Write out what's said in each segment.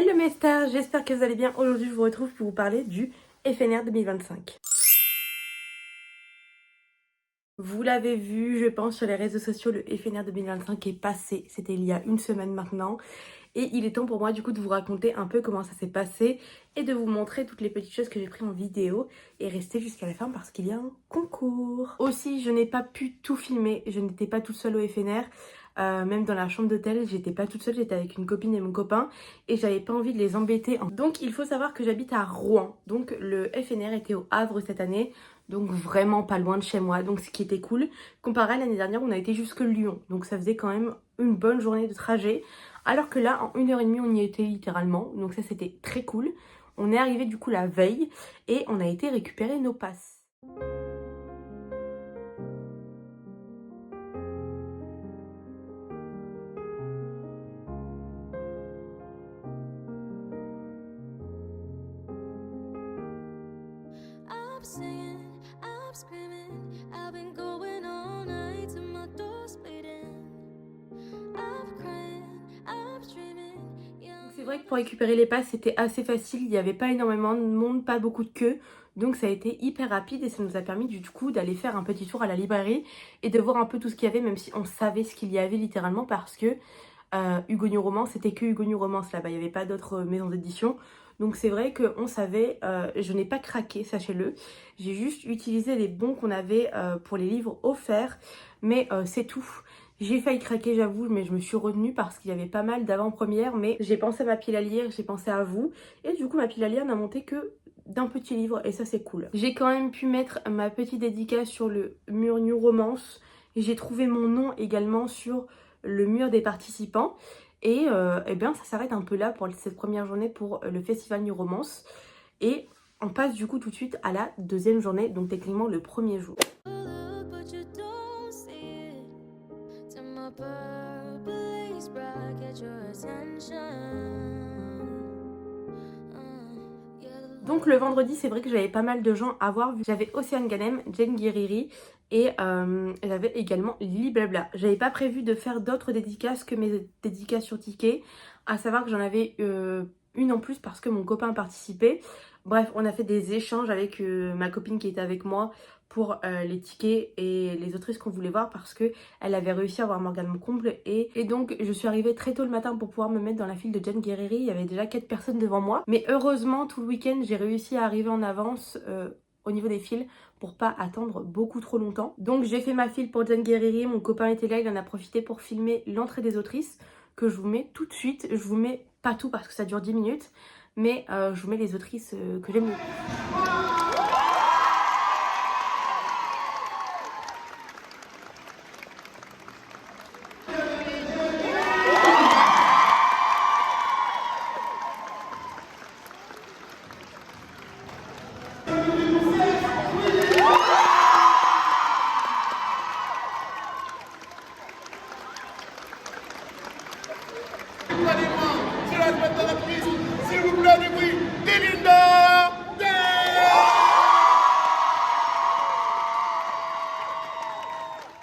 Hello mes stars, j'espère que vous allez bien. Aujourd'hui je vous retrouve pour vous parler du FNR 2025. Vous l'avez vu, je pense, sur les réseaux sociaux, le FNR 2025 est passé. C'était il y a une semaine maintenant. Et il est temps pour moi du coup de vous raconter un peu comment ça s'est passé et de vous montrer toutes les petites choses que j'ai prises en vidéo. Et restez jusqu'à la fin parce qu'il y a un concours. Aussi, je n'ai pas pu tout filmer, je n'étais pas toute seule au FNR. Même dans la chambre d'hôtel, j'étais pas toute seule, j'étais avec une copine et mon copain et j'avais pas envie de les embêter. Donc il faut savoir que j'habite à Rouen, donc le FNR était au Havre cette année, donc vraiment pas loin de chez moi, donc ce qui était cool. Comparé à l'année dernière, on a été jusque Lyon, donc ça faisait quand même une bonne journée de trajet. Alors que là, en 1h30, on y était littéralement, donc ça c'était très cool. On est arrivé du coup la veille et on a été récupérer nos passes. I'm singing, I'm screaming, I've been going all night till my door's bleeding. I'm crying, I'm streaming. C'est vrai que pour récupérer les passes, c'était assez facile. Il n'y avait pas énormément de monde, pas beaucoup de queue. Donc ça a été hyper rapide et ça nous a permis du coup d'aller faire un petit tour à la librairie et de voir un peu tout ce qu'il y avait, même si on savait ce qu'il y avait littéralement parce que Hugo New Romance, c'était que Hugo New Romance là-bas. Il n'y avait pas d'autres maisons d'édition. Donc c'est vrai qu'on savait, je n'ai pas craqué, sachez-le. J'ai juste utilisé les bons qu'on avait pour les livres offerts, mais c'est tout. J'ai failli craquer, j'avoue, mais je me suis retenue parce qu'il y avait pas mal d'avant-premières. Mais j'ai pensé à ma pile à lire, j'ai pensé à vous. Et du coup, ma pile à lire n'a monté que d'un petit livre et ça, c'est cool. J'ai quand même pu mettre ma petite dédicace sur le mur New Romance. Et j'ai trouvé mon nom également sur le mur des participants. Et eh bien, ça s'arrête un peu là pour cette première journée pour le festival New Romance. Et on passe du coup tout de suite à la deuxième journée, donc techniquement le premier jour. Donc le vendredi, c'est vrai que j'avais pas mal de gens à voir. J'avais Océane Ganem, Jane Guerrieri et j'avais également Lily Blabla. J'avais pas prévu de faire d'autres dédicaces que mes dédicaces sur ticket. À savoir que j'en avais une en plus parce que mon copain participait. Bref, on a fait des échanges avec ma copine qui était avec moi pour les tickets et les autrices qu'on voulait voir parce que elle avait réussi à avoir Morgane Comble et donc je suis arrivée très tôt le matin pour pouvoir me mettre dans la file de Jane Guerrieri. Il y avait déjà 4 personnes devant moi, mais heureusement tout le week-end j'ai réussi à arriver en avance au niveau des files pour pas attendre beaucoup trop longtemps. Donc j'ai fait ma file pour Jane Guerrieri, mon copain était là, il en a profité pour filmer l'entrée des autrices que je vous mets tout de suite. Je vous mets pas tout parce que ça dure 10 minutes, mais je vous mets les autrices que j'aime le plus. C'est la présentatrice, s'il vous plaît, du bruit, Belinda.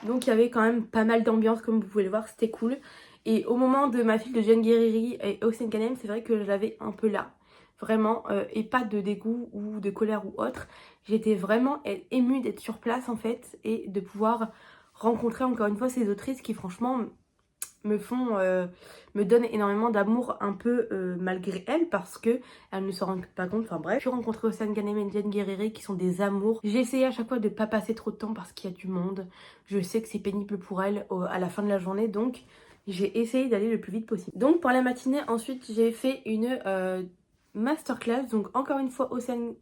Donc il y avait quand même pas mal d'ambiance comme vous pouvez le voir, c'était cool. Et au moment de ma file de Jane Guerrieri et Océane Ganem, c'est vrai que je l'avais un peu là. Vraiment, et pas de dégoût ou de colère ou autre. J'étais vraiment émue d'être sur place en fait et de pouvoir rencontrer encore une fois ces autrices qui franchement me donnent énormément d'amour un peu malgré elles parce que elles ne se rendent pas compte. Enfin bref, j'ai rencontré Océane Ganem et Jane Guerrieri qui sont des amours. J'ai essayé à chaque fois de ne pas passer trop de temps parce qu'il y a du monde. Je sais que c'est pénible pour elles à la fin de la journée, donc j'ai essayé d'aller le plus vite possible. Donc pour la matinée, ensuite j'ai fait une masterclass, donc encore une fois Océane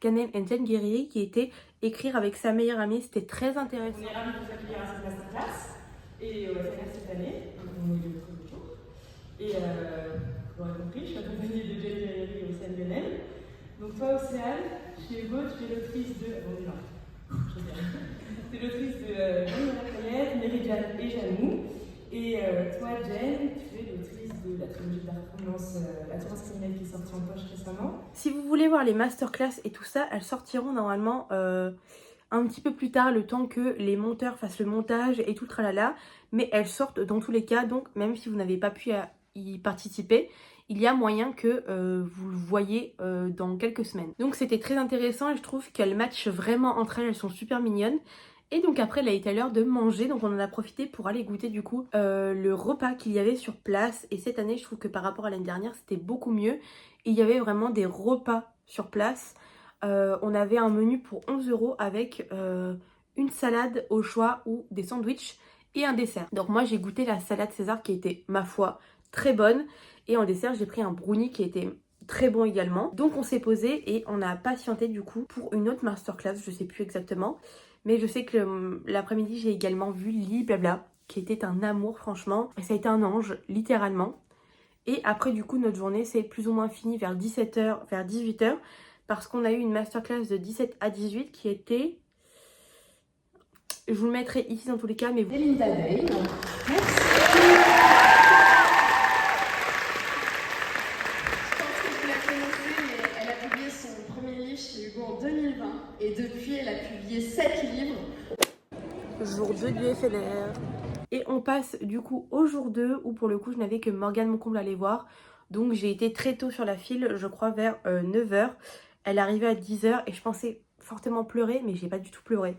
Ganem et Jane Guerrieri qui était écrire avec sa meilleure amie. C'était très intéressant. On est ravis de vous accueillir à cette masterclass et on va faire cette année, donc on est le premier jour. Et vous l'aurez compris, je suis accompagnée de Jane Guerrieri et Océane Ganem. Donc toi Océane, chez Hugo, tu es l'autrice de... Bon, non, je veux dire. Tu es l'autrice de Jeanne Lafayette, Méridiane et Janou. Et toi Jane, tu es l'autrice de la trilogie d'Arc-Romance, La Tourmente criminelle qui est sortie en poche récemment. Si vous voulez voir les masterclass et tout ça, elles sortiront normalement un petit peu plus tard, le temps que les monteurs fassent le montage et tout le tralala. Mais elles sortent dans tous les cas, donc même si vous n'avez pas pu y participer, il y a moyen que vous le voyez dans quelques semaines. Donc c'était très intéressant et je trouve qu'elles matchent vraiment entre elles, elles sont super mignonnes. Et donc après, il a été l'heure de manger, donc on en a profité pour aller goûter du coup le repas qu'il y avait sur place. Et cette année, je trouve que par rapport à l'année dernière, c'était beaucoup mieux. Et il y avait vraiment des repas sur place. On avait un menu pour 11 € avec une salade au choix ou des sandwichs et un dessert. Donc moi, j'ai goûté la salade César qui était, ma foi, très bonne. Et en dessert, j'ai pris un brownie qui était très bon également. Donc on s'est posé et on a patienté du coup pour une autre masterclass, je sais plus exactement. Mais je sais que l'après-midi, j'ai également vu Lily Blabla, qui était un amour, franchement. Et ça a été un ange, littéralement. Et après, du coup, notre journée, c'est plus ou moins fini vers 17h, vers 18h. Parce qu'on a eu une masterclass de 17 à 18 qui était... Je vous le mettrai ici dans tous les cas, mais... Linda Day. Merci. Elle a publié son premier livre chez Hugo en 2020 et depuis elle a publié 7 livres. Jour 2 du FLR. Et on passe du coup au jour 2 où pour le coup je n'avais que Morgane Moncomble à aller voir. Donc j'ai été très tôt sur la file, je crois vers 9h. Elle arrivait à 10h et je pensais fortement pleurer mais j'ai pas du tout pleuré.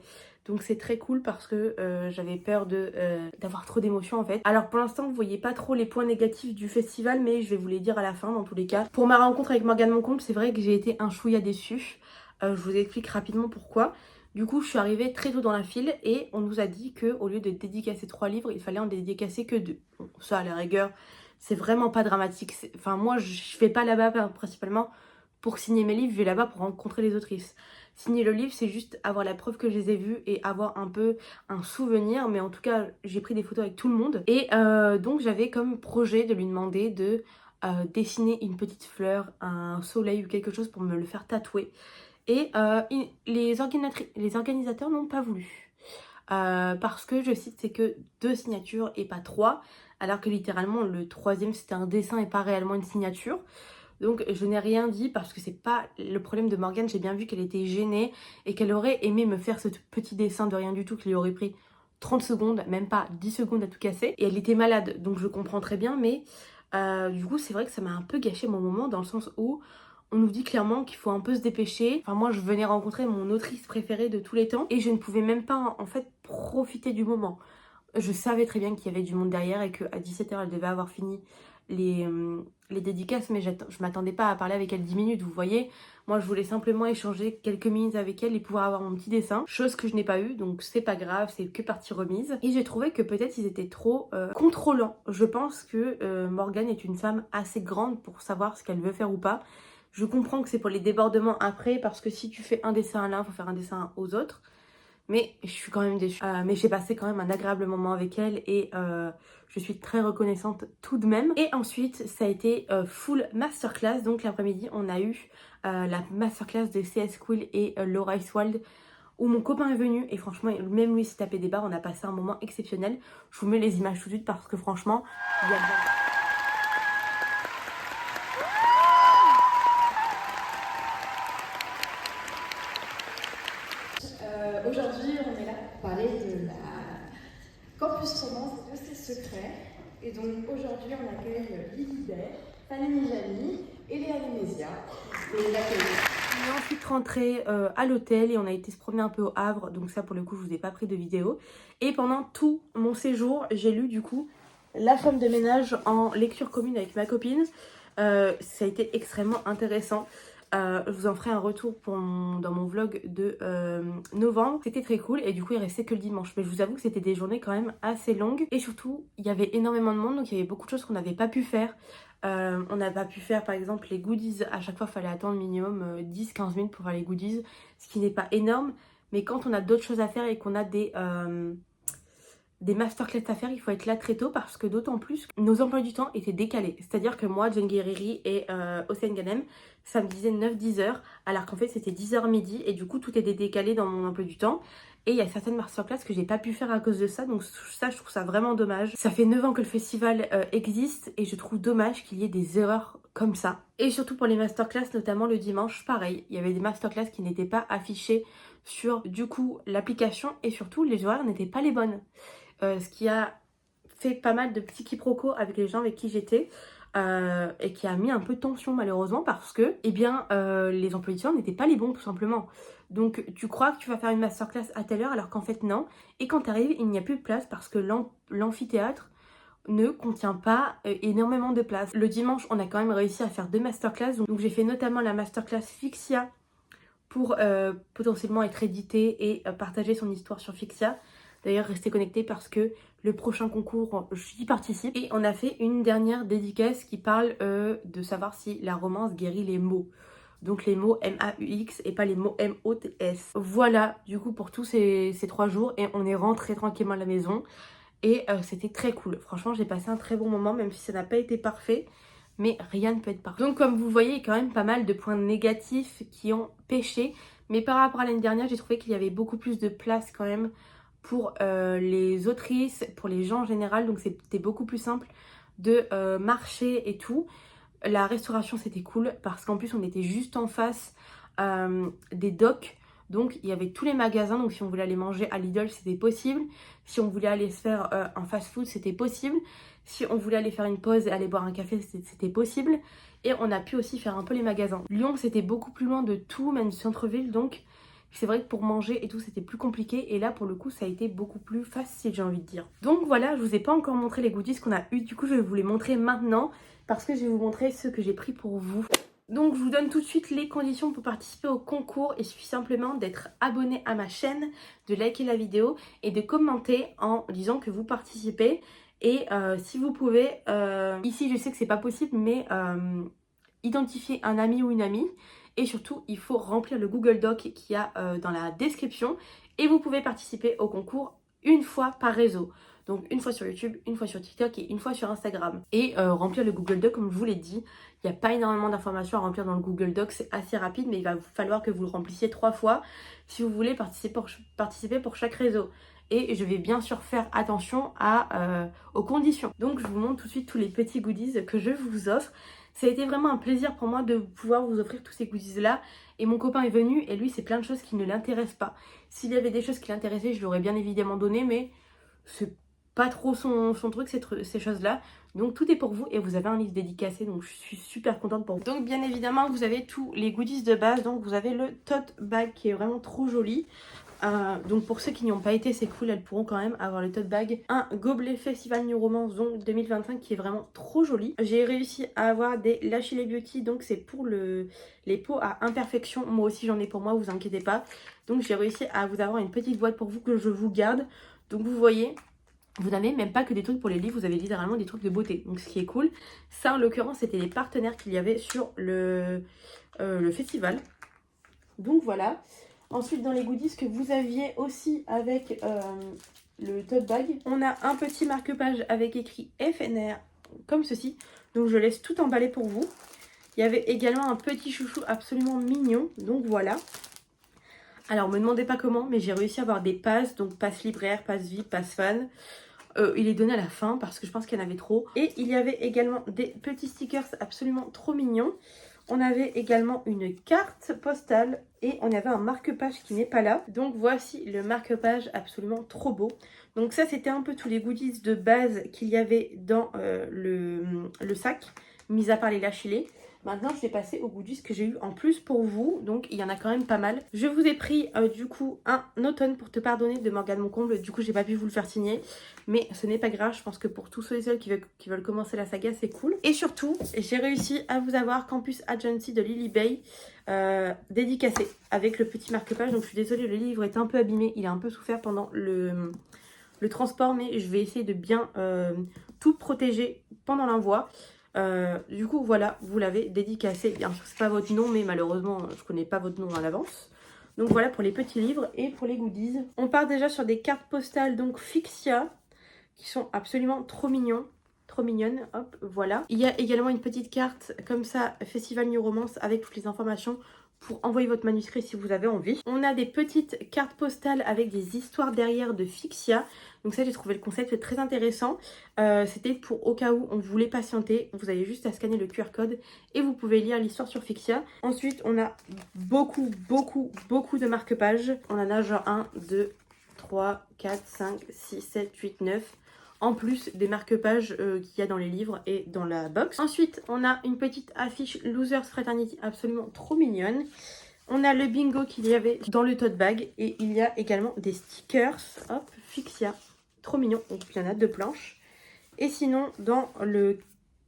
Donc c'est très cool parce que j'avais peur d'avoir trop d'émotions en fait. Alors pour l'instant vous voyez pas trop les points négatifs du festival mais je vais vous les dire à la fin dans tous les cas. Pour ma rencontre avec Morgane Moncomble, c'est vrai que j'ai été un chouïa déçue. Je vous explique rapidement pourquoi. Du coup je suis arrivée très tôt dans la file et on nous a dit qu'au lieu de dédicacer 3 livres, il fallait en dédicacer que 2. Bon, ça à la rigueur c'est vraiment pas dramatique. Enfin moi je vais pas là-bas principalement pour signer mes livres, je vais là-bas pour rencontrer les autrices. Signer le livre, c'est juste avoir la preuve que je les ai vues et avoir un peu un souvenir. Mais en tout cas, j'ai pris des photos avec tout le monde. Et donc, j'avais comme projet de lui demander de dessiner une petite fleur, un soleil ou quelque chose pour me le faire tatouer. Et les organisateurs n'ont pas voulu. Parce que, je cite, c'est que 2 signatures et pas 3. Alors que littéralement, le 3e, c'était un dessin et pas réellement une signature. Donc je n'ai rien dit parce que c'est pas le problème de Morgane. J'ai bien vu qu'elle était gênée et qu'elle aurait aimé me faire ce petit dessin de rien du tout qui lui aurait pris 30 secondes, même pas 10 secondes à tout casser. Et elle était malade, donc je comprends très bien. Mais du coup c'est vrai que ça m'a un peu gâché mon moment dans le sens où on nous dit clairement qu'il faut un peu se dépêcher. Enfin moi je venais rencontrer mon autrice préférée de tous les temps et je ne pouvais même pas en fait profiter du moment. Je savais très bien qu'il y avait du monde derrière et qu'à 17h elle devait avoir fini les dédicaces, mais je m'attendais pas à parler avec elle 10 minutes, vous voyez. Moi je voulais simplement échanger quelques minutes avec elle et pouvoir avoir mon petit dessin, chose que je n'ai pas eu, donc c'est pas grave, c'est que partie remise. Et j'ai trouvé que peut-être ils étaient trop contrôlants. Je pense que Morgane est une femme assez grande pour savoir ce qu'elle veut faire ou pas. Je comprends que c'est pour les débordements après, parce que si tu fais un dessin à l'un, il faut faire un dessin aux autres. Mais je suis quand même déçue. Mais j'ai passé quand même un agréable moment avec elle et je suis très reconnaissante tout de même. Et ensuite, ça a été full masterclass. Donc l'après-midi, on a eu la masterclass de CS Quill et Laura Iswald où mon copain est venu et franchement, même lui s'est tapé des barres. On a passé un moment exceptionnel. Je vous mets les images tout de suite parce que franchement, il y a... Aujourd'hui, on est là pour parler de la Campus Romance et de ses secrets. Et donc aujourd'hui, on accueille Lily Day, Fanny Nijani et Léa Lemesia. Et on est ensuite rentré à l'hôtel et on a été se promener un peu au Havre. Donc ça, pour le coup, je vous ai pas pris de vidéo. Et pendant tout mon séjour, j'ai lu du coup La femme de ménage en lecture commune avec ma copine. Ça a été extrêmement intéressant. Je vous en ferai un retour dans mon vlog de novembre. C'était très cool et du coup il restait que le dimanche. Mais je vous avoue que c'était des journées quand même assez longues. Et surtout il y avait énormément de monde, donc il y avait beaucoup de choses qu'on n'avait pas pu faire. On n'a pas pu faire par exemple les goodies. À chaque fois il fallait attendre minimum 10-15 minutes pour faire les goodies. Ce qui n'est pas énorme. Mais quand on a d'autres choses à faire et qu'on a des masterclass à faire, il faut être là très tôt parce que d'autant plus nos emplois du temps étaient décalés. C'est-à-dire que moi, Jen Guerriri et Océane Ganem, ça me disait 9-10h alors qu'en fait c'était 10h midi et du coup tout était décalé dans mon emploi du temps. Et il y a certaines masterclass que j'ai pas pu faire à cause de ça, donc ça je trouve ça vraiment dommage. Ça fait 9 ans que le festival existe et je trouve dommage qu'il y ait des erreurs comme ça. Et surtout pour les masterclass, notamment le dimanche, pareil, il y avait des masterclass qui n'étaient pas affichées sur du coup l'application et surtout les horaires n'étaient pas les bonnes. Ce qui a fait pas mal de petits quiproquos avec les gens avec qui j'étais. et qui a mis un peu de tension malheureusement parce que eh bien, les emplois du temps n'étaient pas les bons tout simplement. Donc tu crois que tu vas faire une masterclass à telle heure alors qu'en fait non. Et quand tu arrives, il n'y a plus de place parce que l'amphithéâtre ne contient pas énormément de place. Le dimanche, on a quand même réussi à faire 2 masterclass. Donc j'ai fait notamment la masterclass Fixia pour potentiellement être édité et partager son histoire sur Fixia. D'ailleurs, restez connectés parce que le prochain concours, j'y participe. Et on a fait une dernière dédicace qui parle de savoir si la romance guérit les maux. Donc les mots M-A-U-X et pas les mots M-O-T-S. Voilà, du coup, pour tous ces 3 jours. Et on est rentré tranquillement à la maison. Et c'était très cool. Franchement, j'ai passé un très bon moment, même si ça n'a pas été parfait. Mais rien ne peut être parfait. Donc comme vous voyez, il y a quand même pas mal de points négatifs qui ont pêché. Mais par rapport à l'année dernière, j'ai trouvé qu'il y avait beaucoup plus de place quand même pour les autrices, pour les gens en général. Donc c'était beaucoup plus simple de marcher et tout. La restauration, c'était cool parce qu'en plus, on était juste en face des docks. Donc il y avait tous les magasins, donc si on voulait aller manger à Lidl, c'était possible. Si on voulait aller se faire un fast-food, c'était possible. Si on voulait aller faire une pause et aller boire un café, c'était possible. Et on a pu aussi faire un peu les magasins. Lyon, c'était beaucoup plus loin de tout, même du centre-ville, donc c'est vrai que pour manger et tout, c'était plus compliqué. Et là, pour le coup, ça a été beaucoup plus facile, j'ai envie de dire. Donc voilà, je vous ai pas encore montré les goodies qu'on a eu. Du coup, je vais vous les montrer maintenant parce que je vais vous montrer ce que j'ai pris pour vous. Donc je vous donne tout de suite les conditions pour participer au concours. Il suffit simplement d'être abonné à ma chaîne, de liker la vidéo et de commenter en disant que vous participez. Et si vous pouvez, ici je sais que c'est pas possible, mais identifier un ami ou une amie. Et surtout, il faut remplir le Google Doc qu'il y a dans la description. Et vous pouvez participer au concours une fois par réseau. Donc une fois sur YouTube, une fois sur TikTok et une fois sur Instagram. Et remplir le Google Doc comme je vous l'ai dit. Il n'y a pas énormément d'informations à remplir dans le Google Doc, c'est assez rapide, mais il va falloir que vous le remplissiez 3 fois si vous voulez participer pour chaque réseau. Et je vais bien sûr faire attention aux conditions. Donc je vous montre tout de suite tous les petits goodies que je vous offre. Ça a été vraiment un plaisir pour moi de pouvoir vous offrir tous ces goodies là. Et mon copain est venu et lui c'est plein de choses qui ne l'intéressent pas. S'il y avait des choses qui l'intéressaient, je lui aurais bien évidemment donné, mais c'est pas trop son truc ces choses là. Donc tout est pour vous et vous avez un livre dédicacé, donc je suis super contente pour vous. Donc bien évidemment vous avez tous les goodies de base. Donc vous avez le tote bag qui est vraiment trop joli. Donc pour ceux qui n'y ont pas été, c'est cool, elles pourront quand même avoir le tote bag. Un gobelet Festival New Romance donc 2025 qui est vraiment trop joli. J'ai réussi à avoir des Lachile Beauty, donc c'est pour les peaux à imperfection. Moi aussi j'en ai pour moi, vous inquiétez pas. Donc j'ai réussi à vous avoir une petite boîte pour vous que je vous garde. Donc vous voyez, vous n'avez même pas que des trucs pour les livres, vous avez littéralement des trucs de beauté. Donc ce qui est cool, ça en l'occurrence c'était les partenaires qu'il y avait sur le festival. Donc voilà. Ensuite dans les goodies que vous aviez aussi avec le tote bag, on a un petit marque-page avec écrit FNR comme ceci. Donc je laisse tout emballer pour vous. Il y avait également un petit chouchou absolument mignon. Donc voilà. Alors me demandez pas comment, mais j'ai réussi à avoir des passes. Donc passe libraire, passe VIP, passe fan. Il est donné à la fin parce que je pense qu'il y en avait trop. Et il y avait également des petits stickers absolument trop mignons. On avait également une carte postale et on avait un marque-page qui n'est pas là. Donc voici le marque-page absolument trop beau. Donc ça c'était un peu tous les goodies de base qu'il y avait dans le sac, mis à part les Lachile. Maintenant je vais passer aux goodies que j'ai eu en plus pour vous. Donc il y en a quand même pas mal. Je vous ai pris du coup un automne pour te pardonner de Morgane Moncomble. Du coup j'ai pas pu vous le faire signer. Mais ce n'est pas grave, je pense que pour tous ceux et celles qui veulent commencer la saga, c'est cool. Et surtout, j'ai réussi à vous avoir Campus Agency de Lily Bay dédicacé avec le petit marque-page. Donc je suis désolée, le livre est un peu abîmé, il a un peu souffert pendant le transport, mais je vais essayer de bien tout protéger pendant l'envoi. Du coup voilà, vous l'avez dédicacé. Bien sûr c'est pas votre nom, mais malheureusement je connais pas votre nom à l'avance. Donc voilà pour les petits livres. Et pour les goodies, on part déjà sur des cartes postales donc Fixia qui sont absolument trop mignons, trop mignonnes. Hop, voilà. Il y a également une petite carte comme ça, Festival New Romance, avec toutes les informations pour envoyer votre manuscrit si vous avez envie. On a des petites cartes postales avec des histoires derrière de Fixia. Donc ça, j'ai trouvé le concept très intéressant. C'était pour au cas où on voulait patienter. Vous avez juste à scanner le QR code et vous pouvez lire l'histoire sur Fixia. Ensuite, on a beaucoup de marque-pages. On en a genre 1, 2, 3, 4, 5, 6, 7, 8, 9. en plus des marque-pages qu'il y a dans les livres et dans la box. Ensuite, on a une petite affiche Losers Fraternity absolument trop mignonne. On a le bingo qu'il y avait dans le tote bag et il y a également des stickers, hop, Fixia, trop mignon, donc il y en a 2 planches. Et sinon, dans le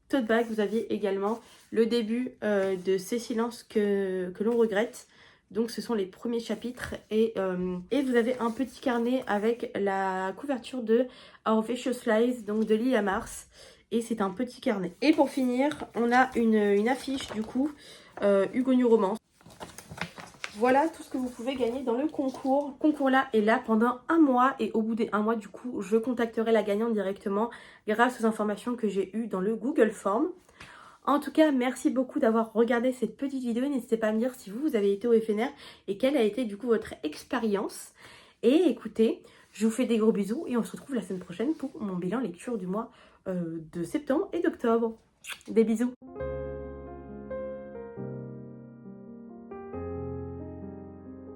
tote bag, vous aviez également le début de Ces silences que l'on regrette. Donc ce sont les premiers chapitres et vous avez un petit carnet avec la couverture de Our Vicious Lies, donc de Lilia Mars. Et c'est un petit carnet. Et pour finir, on a une affiche du coup, Hugo New Romance. Voilà tout ce que vous pouvez gagner dans le concours. Le concours là est là pendant 1 mois et au bout des 1 mois du coup, je contacterai la gagnante directement grâce aux informations que j'ai eues dans le Google Form. En tout cas, merci beaucoup d'avoir regardé cette petite vidéo. N'hésitez pas à me dire si vous avez été au FNR et quelle a été du coup votre expérience. Et écoutez, je vous fais des gros bisous et on se retrouve la semaine prochaine pour mon bilan lecture du mois de septembre et d'octobre. Des bisous.